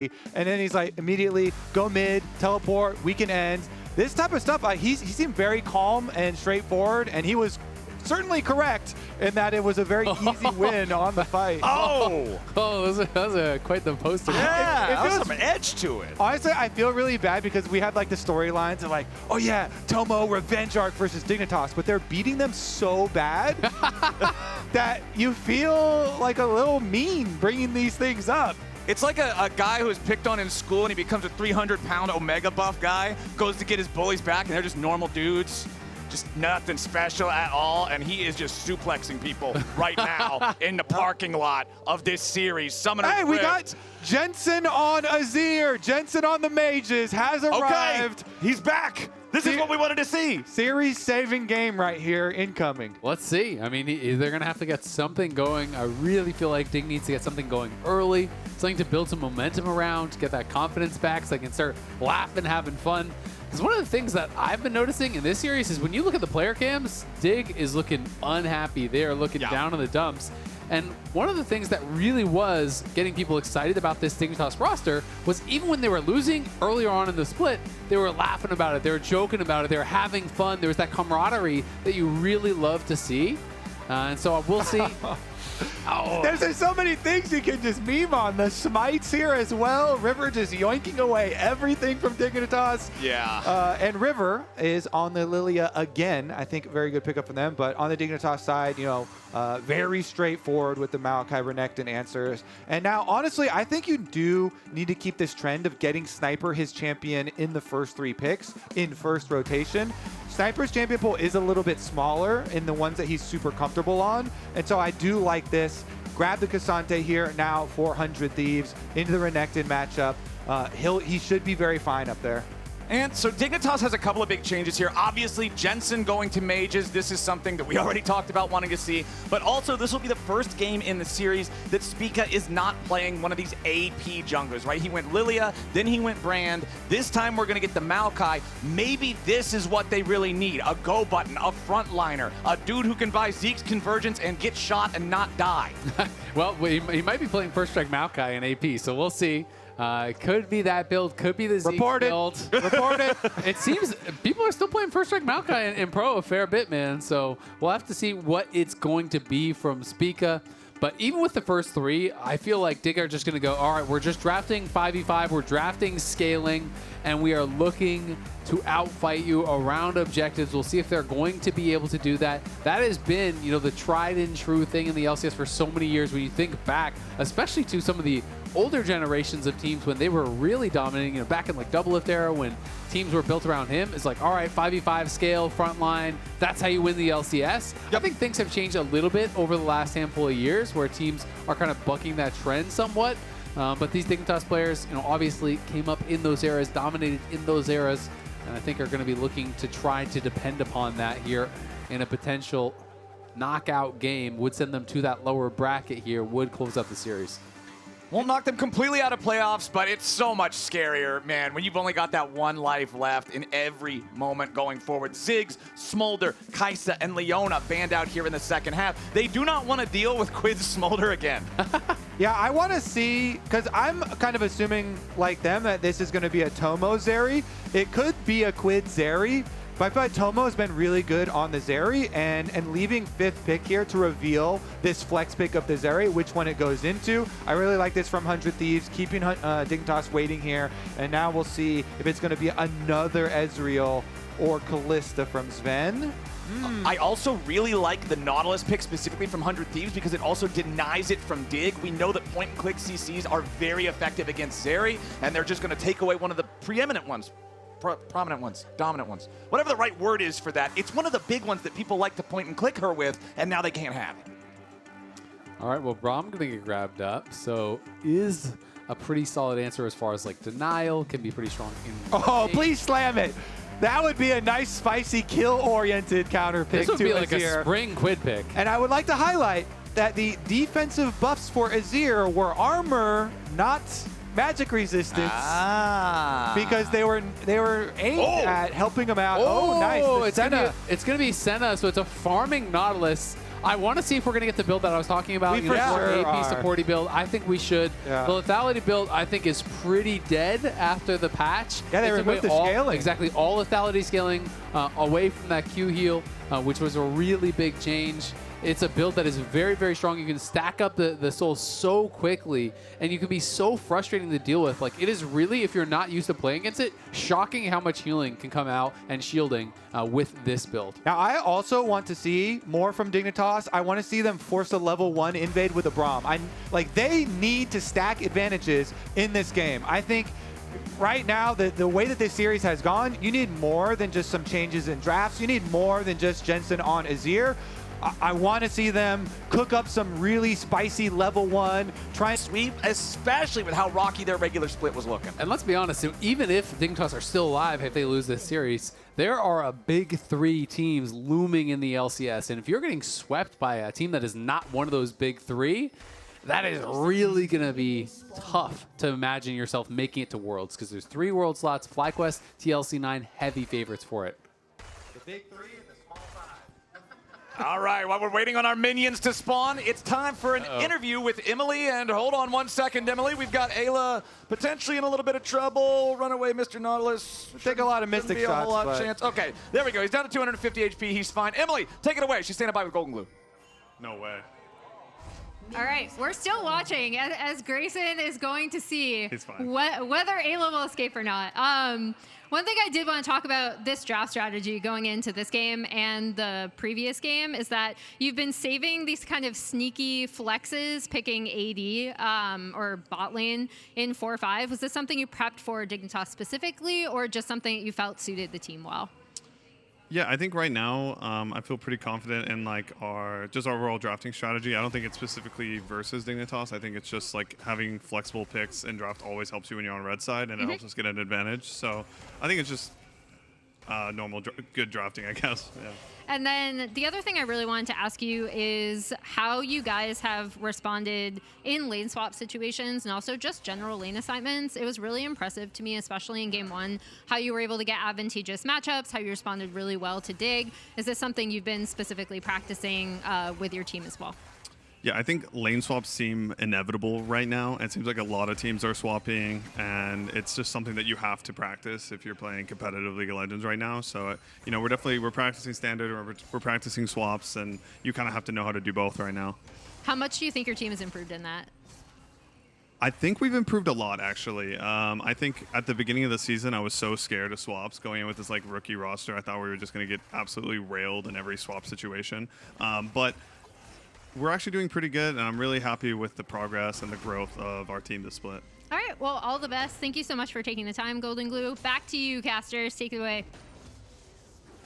And then he's like, immediately go mid, teleport, we can end. This type of stuff, he seemed very calm and straightforward, and he was certainly correct in that it was a very easy win on the fight. That was quite the poster. Yeah, it feels some edge to it. Honestly, I feel really bad because we had like the storylines of like, oh yeah, Tomo revenge arc versus Dignitas, but they're beating them so bad that you feel like a little mean bringing these things up. It's like a guy who was picked on in school and he becomes a 300-pound Omega buff guy, goes to get his bullies back, and they're just normal dudes. Just nothing special at all, and he is just suplexing people right now in the parking lot of this series. Hey, we got Jensen on Azir. Jensen on the mages has arrived. Okay, he's back. This is what we wanted to see. Series-saving game right here, incoming. Let's see. I mean, they're going to have to get something going. I really feel like Dig needs to get something going early, something to build some momentum around, to get that confidence back so they can start laughing, having fun. Because one of the things that I've been noticing in this series is when you look at the player cams, Dig is looking unhappy. They are looking down in the dumps. And one of the things that really was getting people excited about this Dignitas roster was even when they were losing earlier on in the split, they were laughing about it, they were joking about it, they were having fun. There was that camaraderie that you really love to see. And so we'll see. There's so many things you can just meme on. The smites here as well. River just yoinking away everything from Dignitas. Yeah. And River is on the Lillia again. I think very good pickup from them. But on the Dignitas side, you know, very straightforward with the Maokai Renekton answers. And now, honestly, I think you do need to keep this trend of getting Sniper his champion in the first 3 picks in first rotation. Sniper's champion pool is a little bit smaller in the ones that he's super comfortable on. And so I do like this. Grab the Ksante here now, 400 Thieves into the Renekton matchup. He should be very fine up there. And so Dignitas has a couple of big changes here. Obviously, Jensen going to mages. This is something that we already talked about wanting to see. But also, this will be the first game in the series that Spica is not playing one of these AP junglers, right? He went Lillia, then he went Brand. This time, we're going to get the Maokai. Maybe this is what they really need. A go button, a frontliner, a dude who can buy Zeke's convergence and get shot and not die. Well, he might be playing first strike Maokai in AP, so we'll see. It could be that build, could be the Zeke build. Report it. It seems people are still playing first strike Maokai in Pro a fair bit, man. So we'll have to see what it's going to be from Spica. But even with the first 3, I feel like Dig are just going to go, all right, we're just drafting 5v5, we're drafting scaling, and we are looking to outfight you around objectives. We'll see if they're going to be able to do that. That has been, you know, the tried and true thing in the LCS for so many years when you think back, especially to some of the older generations of teams when they were really dominating, you know, back in like Doublelift era when teams were built around him. It's like, all right, 5v5 scale, front line, that's how you win the LCS. I think things have changed a little bit over the last handful of years where teams are kind of bucking that trend somewhat. But these Dignitas players, you know, obviously came up in those eras, dominated in those eras, and I think are going to be looking to try to depend upon that here in a potential knockout game. Would send them to that lower bracket here, would close up the series. Won't knock them completely out of playoffs, but it's so much scarier, man, when you've only got that 1 life left in every moment going forward. Ziggs, Smolder, Kai'Sa, and Leona banned out here in the second half. They do not want to deal with Quid's Smolder again. Yeah, I want to see, because I'm kind of assuming, like them, that this is going to be a Tomo Zeri. It could be a Quid Zeri. But I feel like Tomo has been really good on the Zeri, and leaving 5th pick here to reveal this flex pick of the Zeri, which one it goes into. I really like this from 100 Thieves, keeping Dignitas waiting here, and now we'll see if it's going to be another Ezreal or Kalista from Zven. I also really like the Nautilus pick specifically from 100 Thieves because it also denies it from Dig. We know that point-and-click CCs are very effective against Zeri, and they're just going to take away one of the preeminent ones. Prominent ones, dominant ones, whatever the right word is for that. It's one of the big ones that people like to point and click her with, and now they can't have it. All right, well, Braum going to get grabbed up, so is a pretty solid answer as far as like denial, can be pretty strong. Please slam it. That would be a nice, spicy, kill-oriented counter pick. This would be like Azir. A spring Quid pick. And I would like to highlight that the defensive buffs for Azir were armor, not magic resistance, because they were aimed at helping him out. Oh, nice. It's gonna be Senna, so it's a farming Nautilus I want to see if we're going to get the build that I was talking about. We for sure AP are. supporty build. I think we should. Yeah. The lethality build, I think, is pretty dead after the patch. Yeah, they It took removed away the scaling. Exactly, all lethality scaling away from that Q heal, which was a really big change. It's a build that is very, very strong. You can stack up the souls so quickly, and you can be so frustrating to deal with. Like, it is really, if you're not used to playing against it, shocking how much healing can come out and shielding with this build. Now, I also want to see more from Dignitas. I want to see them force a level 1 invade with a Braum. They need to stack advantages in this game. I think right now, the way that this series has gone, you need more than just some changes in drafts. You need more than just Jensen on Azir. I want to see them cook up some really spicy level 1, try and Sweep, especially with how rocky their regular split was looking. And let's be honest, even if Dignitas are still alive, if they lose this series, there are a big 3 teams looming in the LCS. And if you're getting swept by a team that is not one of those big 3, that is really going to be tough to imagine yourself making it to Worlds, because there's 3 World slots, FlyQuest, TLC9, heavy favorites for it. the big 3 and the small 5. All right, while we're waiting on our minions to spawn, it's time for an interview with Emily. And hold on 1 second, Emily. We've got Eyla potentially in a little bit of trouble. Runaway Mr. Nautilus. Take a lot of mystic Shouldn't be a whole shots, lot of but- chance. Okay, there we go. He's down to 250 HP. He's fine. Emily, take it away. She's standing by with Golden Glue. No way. All right, we're still watching as Grayson is going to see He's fine. whether Eyla will escape or not. One thing I did want to talk about this draft strategy going into this game and the previous game is that you've been saving these kind of sneaky flexes, picking AD or bot lane in 4-5. Was this something you prepped for Dignitas specifically, or just something that you felt suited the team well? Yeah, I think right now I feel pretty confident in like our overall drafting strategy. I don't think it's specifically versus Dignitas. I think it's just like having flexible picks in draft always helps you when you're on red side, and it helps us get an advantage. So I think it's just normal good drafting, I guess. Yeah. And then the other thing I really wanted to ask you is how you guys have responded in lane swap situations and also just general lane assignments. It was really impressive to me, especially in game 1, how you were able to get advantageous matchups, how you responded really well to Dig. Is this something you've been specifically practicing with your team as well? Yeah, I think lane swaps seem inevitable right now. It seems like a lot of teams are swapping, and it's just something that you have to practice if you're playing competitive League of Legends right now. So, you know, we're practicing standard, or we're practicing swaps, and you kind of have to know how to do both right now. How much do you think your team has improved in that? I think we've improved a lot, actually. I think at the beginning of the season, I was so scared of swaps going in with this like rookie roster. I thought we were just going to get absolutely railed in every swap situation. But we're actually doing pretty good, and I'm really happy with the progress and the growth of our team this split. All right, well, all the best. Thank you so much for taking the time, Golden Glue. Back to you, casters. Take it away.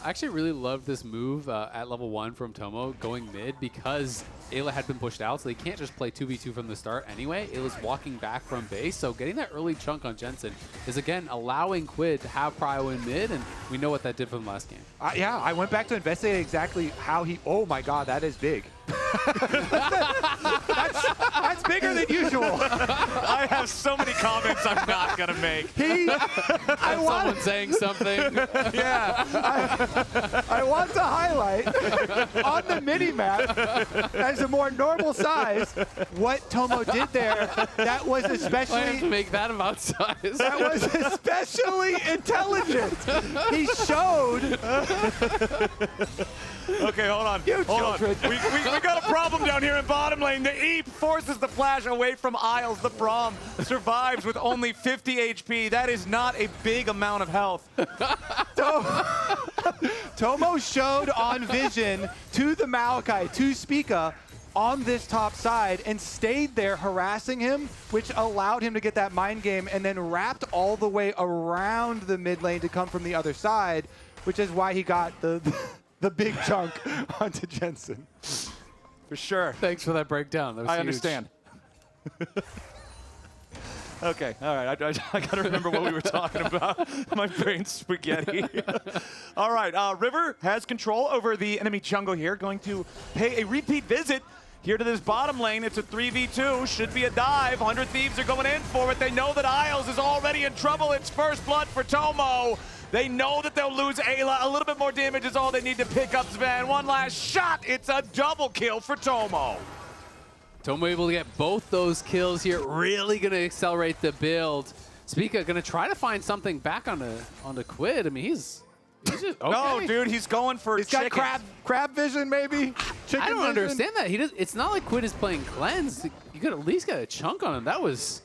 I actually really loved this move at level 1 from Tomo going mid because Eyla had been pushed out, so they can't just play 2v2 from the start anyway. It was walking back from base, so getting that early chunk on Jensen is, again, allowing Quid to have prio in mid, and we know what that did for them last game. Yeah, I went back to investigate exactly how he... Oh, my God, that is big. that's bigger than usual. I have so many comments I'm not going to make. Someone saying something. Yeah. I want to highlight on the mini-map as a more normal size what Tomo did there. That was I have especially... to make that about size. That was especially intelligent. He showed... Okay, hold on. You Hold on. children. We got a problem down here in bottom lane. The Eep forces the flash away from Isles. The Braum survives with only 50 HP. That is not a big amount of health. Tomo showed on vision to the Maokai, to Spica, on this top side and stayed there harassing him, which allowed him to get that mind game and then wrapped all the way around the mid lane to come from the other side, which is why he got the big chunk onto Jensen. For sure. Thanks for that breakdown. That was I huge. understand. Okay, all right. I got to remember what we were talking about. My brain's spaghetti. All right, River has control over the enemy jungle here, going to pay a repeat visit here to this bottom lane. It's a 3v2, should be a dive. 100 Thieves are going in for it. They know that Isles is already in trouble. It's first blood for Tomo. They know that they'll lose Eyla. A little bit more damage is all they need to pick up Zven. One last shot. It's a double kill for Tomo. Tomo able to get both those kills here. Really going to accelerate the build. Spica going to try to find something back on the Quid. I mean, he's just, okay. No, dude, he's going for He's got crab vision, maybe? Chicken I don't vision? understand that. It's not like Quid is playing cleanse. You could at least get a chunk on him. That was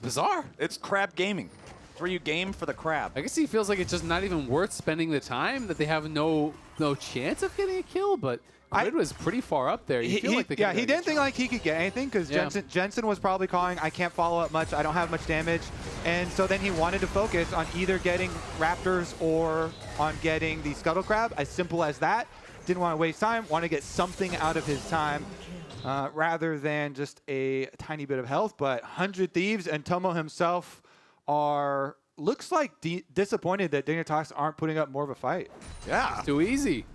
bizarre. It's crab gaming. It's where you game for the crab. I guess he feels like it's just not even worth spending the time, that they have no chance of getting a kill, but Quid was pretty far up there. You feel like they he didn't think like he could get anything because Jensen was probably calling, I can't follow up much, I don't have much damage. And so then he wanted to focus on either getting Raptors or on getting the Scuttle Crab, as simple as that. Didn't want to waste time, want to get something out of his time rather than just a tiny bit of health. But 100 Thieves and Tomo himself are, looks like disappointed that Dignitas aren't putting up more of a fight. Yeah. Too easy.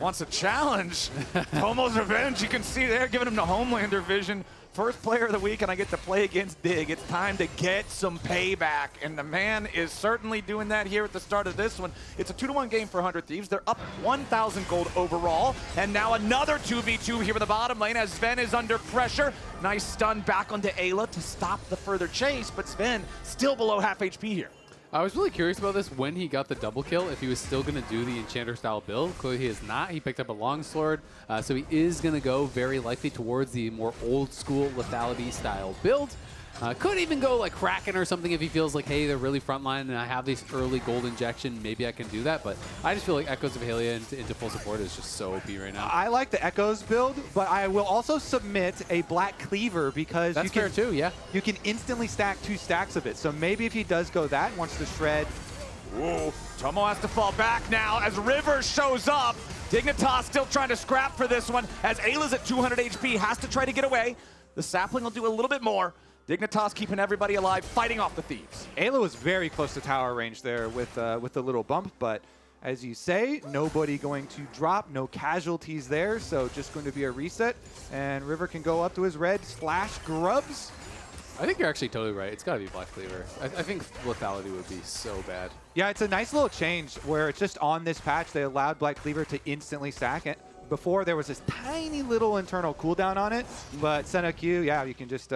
Wants a challenge. Tomo's revenge. You can see there, giving him the Homelander vision. First player of the week, and I get to play against Dig. It's time to get some payback, and the man is certainly doing that here at the start of this one. It's a 2-1 game for 100 Thieves. They're up 1,000 gold overall, and now another 2v2 here in the bottom lane as Zven is under pressure. Nice stun back onto Eyla to stop the further chase, but Zven still below half HP here. I was really curious about this when he got the double kill, if he was still going to do the Enchanter style build. Clearly he is not. He picked up a longsword, so he is going to go very likely towards the more old school lethality style build. Could even go like Kraken or something if he feels like, hey, they're really frontline and I have this early gold injection, maybe I can do that. But I just feel like Echoes of Hylia into full support is just so OP right now. I like the Echoes build, but I will also submit a Black Cleaver because That's fair too, yeah. You can instantly stack 2 stacks of it. So maybe if he does go that, wants to shred. Ooh, Tomo has to fall back now as River shows up. Dignitas still trying to scrap for this one as Ayla's at 200 HP, has to try to get away. The sapling will do a little bit more. Dignitas keeping everybody alive, fighting off the Thieves. Ayla was very close to tower range there with the little bump, but as you say, nobody going to drop, no casualties there, so just going to be a reset, and River can go up to his red / grubs. I think you're actually totally right. It's got to be Black Cleaver. I think lethality would be so bad. Yeah, it's a nice little change where it's just on this patch, they allowed Black Cleaver to instantly stack it. Before, there was this tiny little internal cooldown on it, but Senna Q, yeah, you can just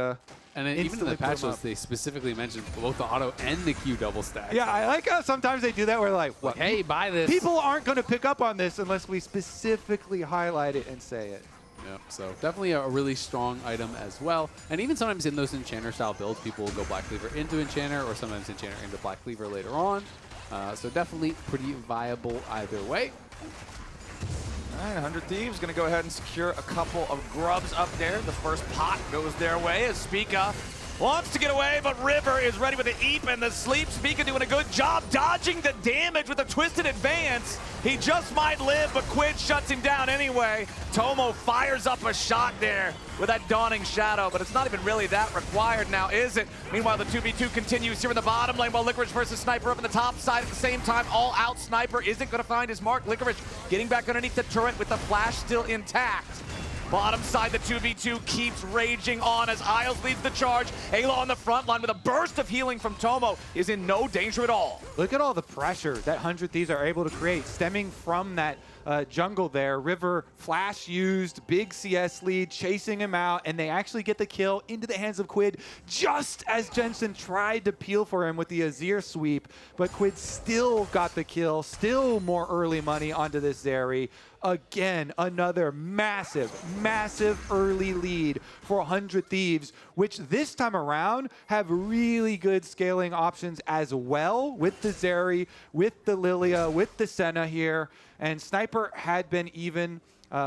and then even in the patch notes, they specifically mentioned both the auto and the Q double stack. Yeah, I like how sometimes they do that where like, what? Hey, buy this. People aren't going to pick up on this unless we specifically highlight it and say it. Yeah, so definitely a really strong item as well. And even sometimes in those Enchanter style builds, people will go Black Cleaver into Enchanter or sometimes Enchanter into Black Cleaver later on. So definitely pretty viable either way. All right, 100 Thieves going to go ahead and secure a couple of grubs up there. The first pot goes their way as Spica wants to get away, but River is ready with the Eep and the sleep. Spica doing a good job dodging the damage with a twisted advance. He just might live, but Quid shuts him down anyway. Tomo fires up a shot there with that Dawning Shadow, but it's not even really that required now, is it? Meanwhile, the 2v2 continues here in the bottom lane while Licorice versus Sniper up in the top side at the same time. All out Sniper isn't going to find his mark. Licorice getting back underneath the turret with the flash still intact. Bottom side, the 2v2 keeps raging on as Isles leads the charge. Eyla on the front line with a burst of healing from Tomo is in no danger at all. Look at all the pressure that 100 Thieves are able to create stemming from that jungle there. River flash used, big CS lead, chasing him out, and they actually get the kill into the hands of Quid just as Jensen tried to peel for him with the Azir sweep, but Quid still got the kill, still more early money onto this Zeri. Again, another massive, massive early lead for 100 Thieves, which this time around have really good scaling options as well with the Zeri, with the Lillia, with the Senna here. And Sniper had been even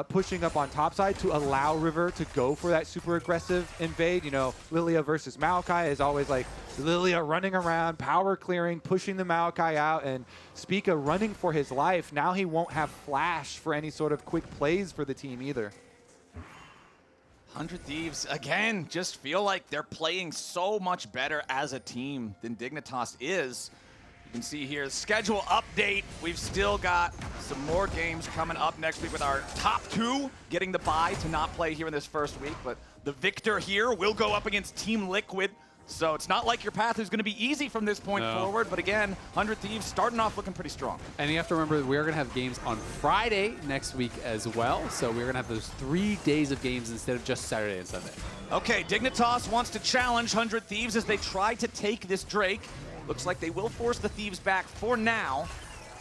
pushing up on top side to allow River to go for that super aggressive invade. You know, Lillia versus Maokai is always like Lillia running around, power clearing, pushing the Maokai out, and Spica running for his life. Now he won't have flash for any sort of quick plays for the team either. 100 Thieves, again, just feel like they're playing so much better as a team than Dignitas is. You can see here, schedule update. We've still got some more games coming up next week with our top 2 getting the bye to not play here in this first week. But the victor here will go up against Team Liquid. So it's not like your path is going to be easy from this point forward. But again, 100 Thieves starting off looking pretty strong. And you have to remember that we're going to have games on Friday next week as well. So we're going to have those 3 days of games instead of just Saturday and Sunday. Okay, Dignitas wants to challenge 100 Thieves as they try to take this Drake. Looks like they will force the Thieves back for now.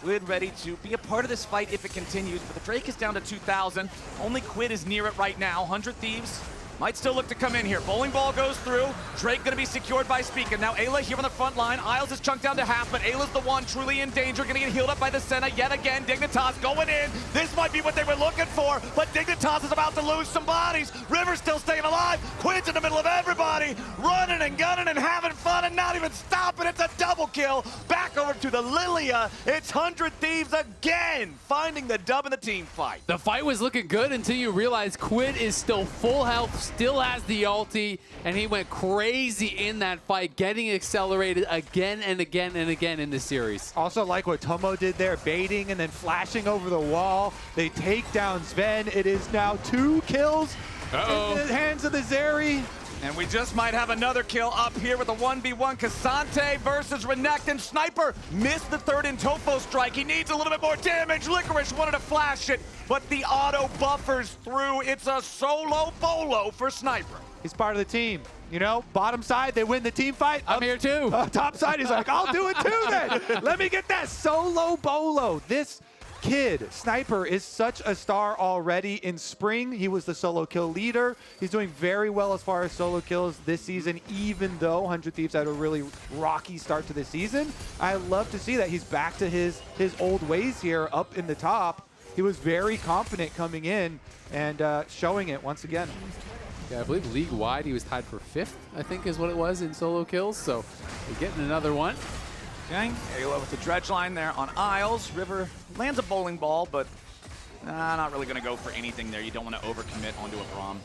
Quid ready to be a part of this fight if it continues, but the Drake is down to 2,000. Only Quid is near it right now. 100 Thieves might still look to come in here. Bowling ball goes through. Drake gonna be secured by Spica. Now Eyla here on the front line. Isles is chunked down to half, but Ayla's the one truly in danger. Gonna get healed up by the Senna yet again. Dignitas going in. This might be what they were looking for, but Dignitas is about to lose some bodies. River's still staying alive. Quid's in the middle of everybody. Running and gunning and having fun and not even stopping. It's a double kill. Back over to the Lillia. It's 100 Thieves again, finding the dub in the team fight. The fight was looking good until you realize Quid is still full health, still has the ulti, and he went crazy in that fight, getting accelerated again and again and again in this series. Also like what Tomo did there, baiting and then flashing over the wall. They take down Zven. It is now 2 kills in the hands of the Zeri. And we just might have another kill up here with a 1v1. Ksante versus Renekton. Sniper missed the third in Topo strike. He needs a little bit more damage. Licorice wanted to flash it, but the auto buffers through. It's a solo bolo for Sniper. He's part of the team. You know, bottom side, they win the team fight. I'm here too. Top side, he's like, I'll do it too then. Let me get that solo bolo. This kid, Sniper, is such a star already. In spring, he was the solo kill leader. He's doing very well as far as solo kills this season, even though 100 Thieves had a really rocky start to the season. I love to see that he's back to his old ways here up in the top. He was very confident coming in and showing it once again. Yeah, I believe league-wide he was tied for 5th, I think is what it was in solo kills. So we're getting another one. Okay, Eyla with the dredge line there on Isles. River lands a bowling ball, but not really going to go for anything there. You don't want to overcommit onto a Braum.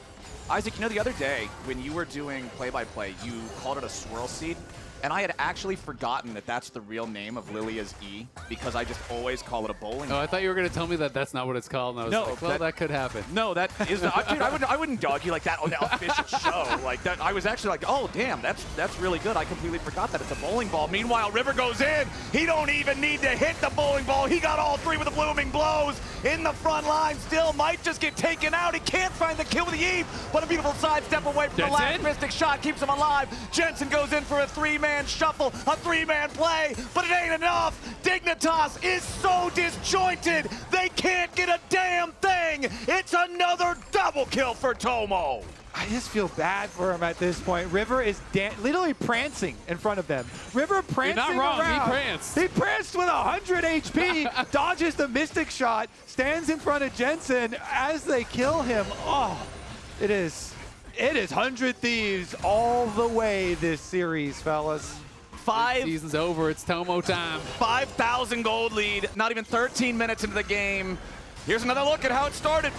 Isaac, you know, the other day when you were doing play-by-play, you called it a swirl seed, and I had actually forgotten that that's the real name of Lilia's E because I just always call it a bowling ball. Oh, I thought you were going to tell me that that's not what it's called, and I was like, well, that could happen. No, that is not. Dude, I wouldn't dog you like that on the official show. Like that, I was actually like, oh, damn, that's really good. I completely forgot that it's a bowling ball. Meanwhile, River goes in. He don't even need to hit the bowling ball. He got all 3 with the blooming blows in the front line. Still might just get taken out. He can't find the kill with the Eve, but a beautiful sidestep away from the last mystic shot keeps him alive. Jensen goes in for a 3-man shuffle, a 3-man play, but it ain't enough. Dignitas is so disjointed, they can't get a damn thing. It's another double kill for Tomo. I just feel bad for him at this point. River is literally prancing in front of them. River prancing You're not wrong. around. He pranced. He pranced with 100 HP, dodges the mystic shot, stands in front of Jensen as they kill him. Oh, it is 100 Thieves all the way this series, fellas. Season's over. It's Tomo time. 5,000 gold lead, not even 13 minutes into the game. Here's another look at how it started.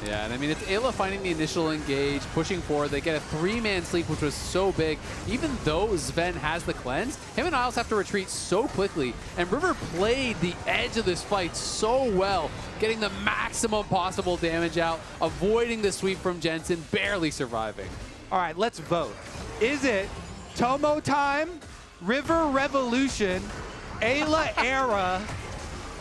Yeah, and I mean, it's Eyla finding the initial engage, pushing forward. They get a 3-man sleep, which was so big. Even though Zven has the cleanse, him and Isles have to retreat so quickly. And River played the edge of this fight so well, getting the maximum possible damage out, avoiding the sweep from Jensen, barely surviving. All right, let's vote. Is it Tomo time, River Revolution, Eyla era?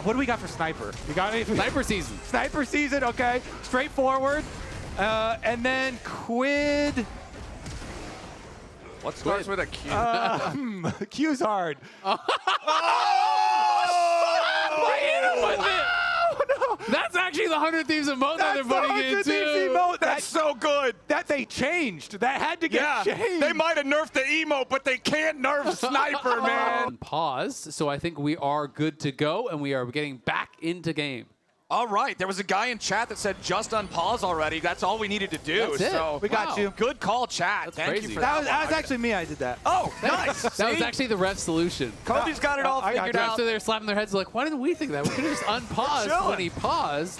What do we got for Sniper? You got anything? Sniper season. Sniper season, okay. Straightforward. And then Quid. What starts with a Q? Q's hard. That's actually the 100 Thieves emote that they're putting in, too. That's so good. That they changed. That had to get changed. They might have nerfed the emote, but they can't nerf Sniper, man. Pause. So I think we are good to go, and we are getting back into game. All right. There was a guy in chat that said just unpause already. That's all we needed to do. That's it. So We got you. Good call, chat. Thank crazy. you for That that. was actually me. I did that. Oh, nice. That was actually the ref solution. Kobe's got it all I got figured it. out. So they're slapping their heads like, why didn't we think of that? We could have just unpaused when he paused.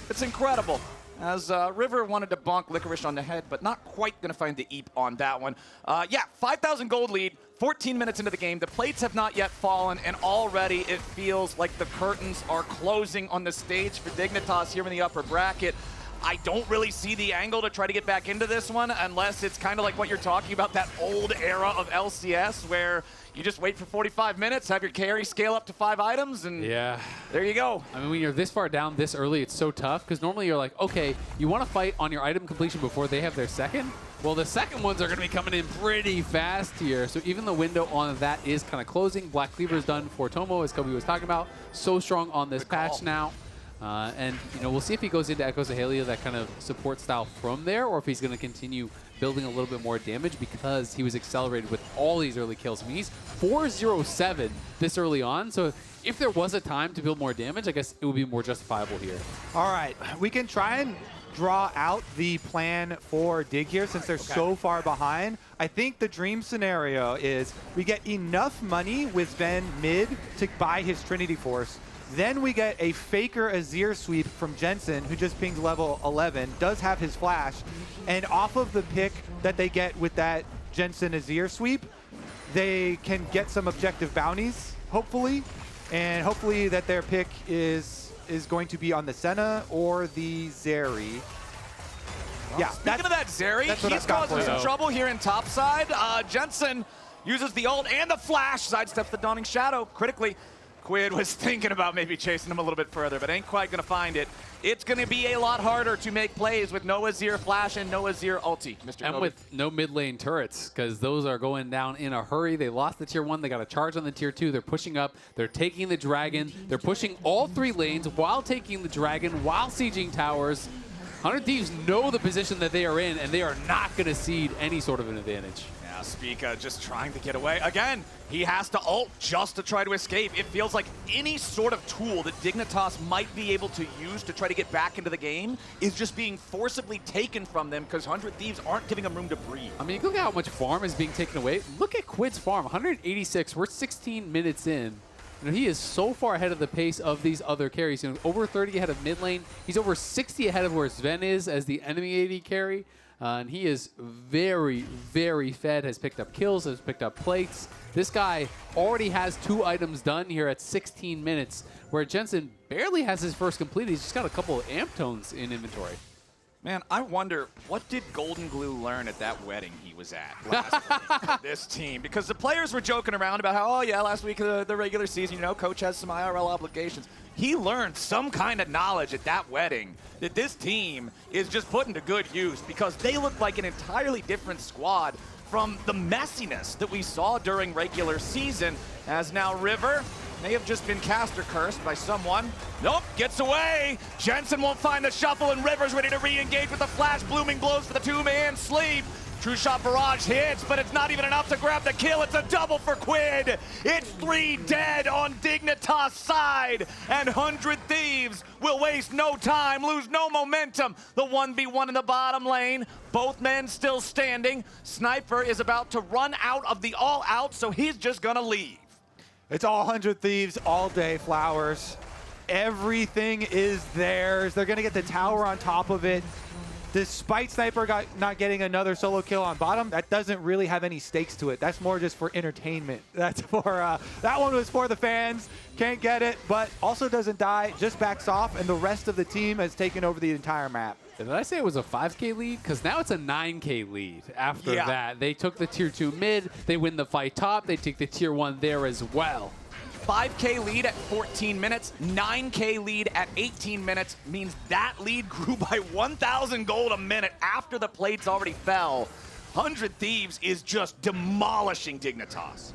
It's incredible. As River wanted to bonk Licorice on the head, but not quite going to find the Eep on that one. Yeah, 5,000 gold lead, 14 minutes into the game. The plates have not yet fallen, and already it feels like the curtains are closing on the stage for Dignitas here in the upper bracket. I don't really see the angle to try to get back into this one unless it's kind of like what you're talking about, that old era of LCS where you just wait for 45 minutes, have your carry scale up to 5 items, and yeah, there you go. I mean, when you're this far down this early, it's so tough because normally you're like, okay, you want to fight on your item completion before they have their second. Well, the second ones are going to be coming in pretty fast here. So even the window on that is kind of closing. Black Cleaver is done for Tomo, as Kobe was talking about. So strong on this patch now. And, you know, we'll see if he goes into Echoes of Hylia, that kind of support style from there, or if he's going to continue building a little bit more damage because he was accelerated with all these early kills. I mean, he's 4-0-7 this early on. So if there was a time to build more damage, I guess it would be more justifiable here. All right, we can try and draw out the plan for Dig here since they're so far behind. I think the dream scenario is we get enough money with Zven mid to buy his Trinity Force. Then we get a faker Azir sweep from Jensen, who just pinged level 11, does have his flash, and off of the pick that they get with that Jensen Azir sweep, they can get some objective bounties, hopefully, and hopefully that their pick is going to be on the Senna or the Zeri. Well, yeah, speaking of that Zeri, he's causing some trouble here in topside. Jensen uses the ult and the flash, sidesteps the Dawning Shadow critically. Quid was thinking about maybe chasing him a little bit further, but ain't quite going to find it. It's going to be a lot harder to make plays with no Azir flash and no Azir ulti, Mr. And Kobe. with no mid lane turrets, because those are going down in a hurry. They lost the tier 1. They got a charge on the tier 2. They're pushing up. They're taking the dragon. They're pushing all 3 lanes while taking the dragon, while sieging towers. 100 Thieves know the position that they are in, and they are not going to cede any sort of an advantage. Yeah, Spica just trying to get away. Again, he has to ult just to try to escape. It feels like any sort of tool that Dignitas might be able to use to try to get back into the game is just being forcibly taken from them because 100 Thieves aren't giving them room to breathe. I mean, look at how much farm is being taken away. Look at Quid's farm, 186. We're 16 minutes in. You know, he is so far ahead of the pace of these other carries. You know, over 30 ahead of mid lane. He's over 60 ahead of where Zven is as the enemy AD carry. And he is very, very fed, has picked up kills, has picked up plates. This guy already has 2 items done here at 16 minutes, where Jensen barely has his first completed. He's just got a couple of amp tones in inventory. Man, I wonder, what did Golden Glue learn at that wedding he was at last week with this team? Because the players were joking around about how, oh yeah, last week of the regular season, you know, coach has some IRL obligations. He learned some kind of knowledge at that wedding that this team is just putting to good use because they look like an entirely different squad from the messiness that we saw during regular season, as now River may have just been caster cursed by someone. Nope, gets away. Jensen won't find the shuffle, and River's ready to re-engage with the flash. Blooming blows for the 2-man sleep. True shot barrage hits, but it's not even enough to grab the kill. It's a double for Quid. It's 3 dead on Dignitas' side, and 100 Thieves will waste no time, lose no momentum. The 1v1 in the bottom lane, both men still standing. Sniper is about to run out of the all-out, so he's just gonna leave. It's all 100 Thieves all day, Flowers. Everything is theirs. They're going to get the tower on top of it. Despite Sniper not getting another solo kill on bottom, that doesn't really have any stakes to it. That's more just for entertainment. That's for that one was for the fans. Can't get it, but also doesn't die, just backs off, and the rest of the team has taken over the entire map. Did I say it was a 5K lead? Because now it's a 9K lead after that. They took the tier 2 mid, they win the fight top, they take the tier 1 there as well. 5K lead at 14 minutes, 9K lead at 18 minutes means that lead grew by 1,000 gold a minute after the plates already fell. 100 Thieves is just demolishing Dignitas.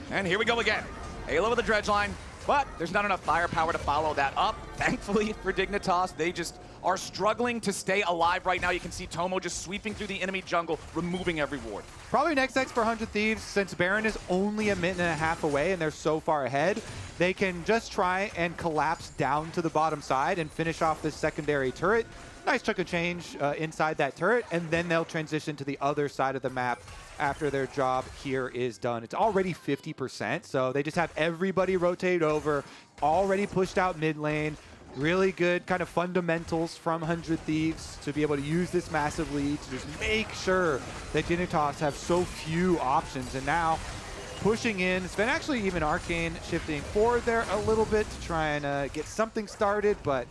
And here we go again. Eyla with the dredge line, but there's not enough firepower to follow that up. Thankfully for Dignitas, they just are struggling to stay alive right now. You can see Tomo just sweeping through the enemy jungle, removing every ward. Probably next X for 100 Thieves, since Baron is only a minute and a half away and they're so far ahead, they can just try and collapse down to the bottom side and finish off this secondary turret. Nice chunk of change inside that turret, and then they'll transition to the other side of the map after their job here is done. It's already 50%, so they just have everybody rotate over, already pushed out mid lane. Really good kind of fundamentals from 100 Thieves to be able to use this massive lead to just make sure that Dignitas have so few options. And now pushing in, it's been actually even Arcane shifting forward there a little bit to try and get something started, but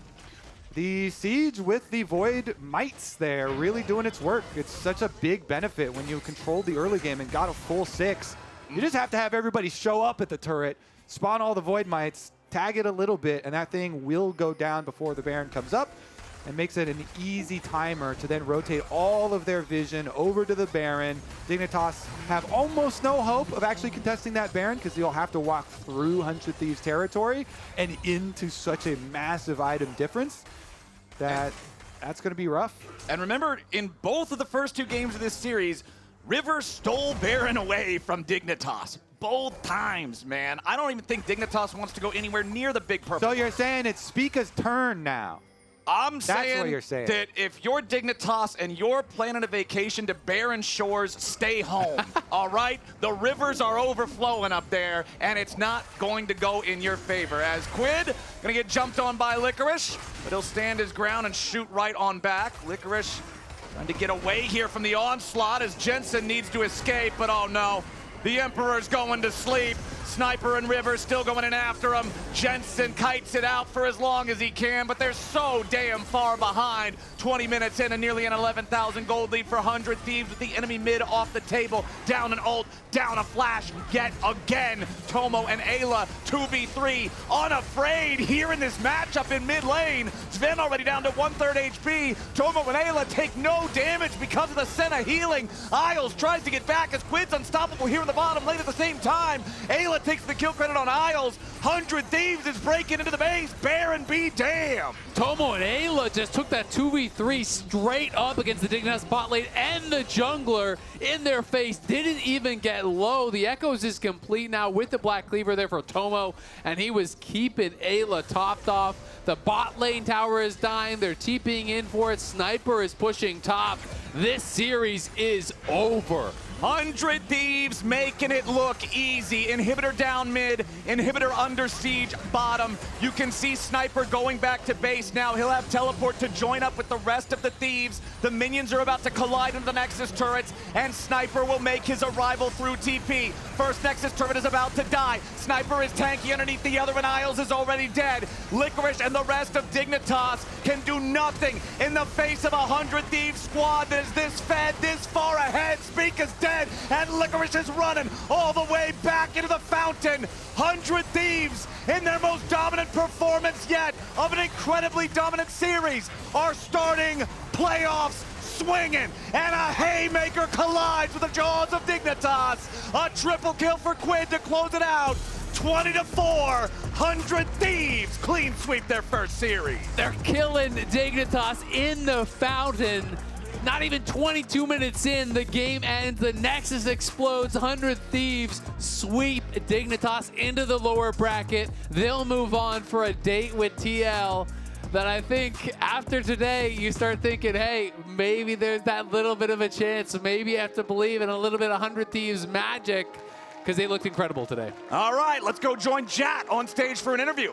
the Siege with the Void Mites there really doing its work. It's such a big benefit when you controlled the early game and got a full 6. You just have to have everybody show up at the turret, spawn all the Void Mites, tag it a little bit, and that thing will go down before the Baron comes up, and makes it an easy timer to then rotate all of their vision over to the Baron. Dignitas have almost no hope of actually contesting that Baron because you'll have to walk through 100 Thieves territory and into such a massive item difference that's going to be rough. And remember, in both of the first 2 games of this series, River stole Baron away from Dignitas. Both times, man. I don't even think Dignitas wants to go anywhere near the big purple. So you're saying it's Spica's turn now? I'm That's what you're saying. that if you're Dignitas and you're planning a vacation to barren shores, stay home, all right? The rivers are overflowing up there, and it's not going to go in your favor. As Quid gonna get jumped on by Licorice, but he'll stand his ground and shoot right on back. Licorice trying to get away here from the onslaught as Jensen needs to escape, but oh no. The Emperor's going to sleep. Sniper and River still going in after him. Jensen kites it out for as long as he can, but they're so damn far behind. 20 minutes in and nearly an 11,000 gold lead for 100 Thieves with the enemy mid off the table. Down an ult, down a flash yet again. Tomo and Eyla 2v3, unafraid here in this matchup in mid lane. Zven already down to 1/3 HP. Tomo and Eyla take no damage because of the Senna healing. Isles tries to get back as Quid's unstoppable here in the bottom lane at the same time. Eyla takes the kill credit on Isles. 100 Thieves is breaking into the base. Baron be damned. Tomo and Eyla just took that 2v3 straight up against the Dignitas bot lane and the jungler in their face. Didn't even get low. The Echoes is complete now with the Black Cleaver there for Tomo, and he was keeping Eyla topped off. The bot lane tower is dying. They're TPing in for it. Sniper is pushing top. This series is over. 100 Thieves making it look easy. Inhibitor down mid, Inhibitor under siege bottom. You can see Sniper going back to base now. He'll have teleport to join up with the rest of the Thieves. The minions are about to collide into the Nexus turrets, and Sniper will make his arrival through TP. First Nexus turret is about to die. Sniper is tanky underneath the other, and Isles is already dead. Licorice and the rest of Dignitas can do nothing in the face of a 100 Thieves squad that is this fed, this far ahead. Spica's dead, and Licorice is running all the way back into the fountain. 100 Thieves, in their most dominant performance yet of an incredibly dominant series, are starting playoffs swinging, and a haymaker collides with the jaws of Dignitas. A triple kill for Quid to close it out. 20-4, 100 Thieves clean sweep their first series. They're killing Dignitas in the fountain. Not even 22 minutes in, the game ends, the Nexus explodes, 100 Thieves sweep Dignitas into the lower bracket. They'll move on for a date with TL. That I think after today, you start thinking, hey, maybe there's that little bit of a chance. Maybe you have to believe in a little bit of 100 Thieves magic, because they looked incredible today. All right, let's go join Jat on stage for an interview.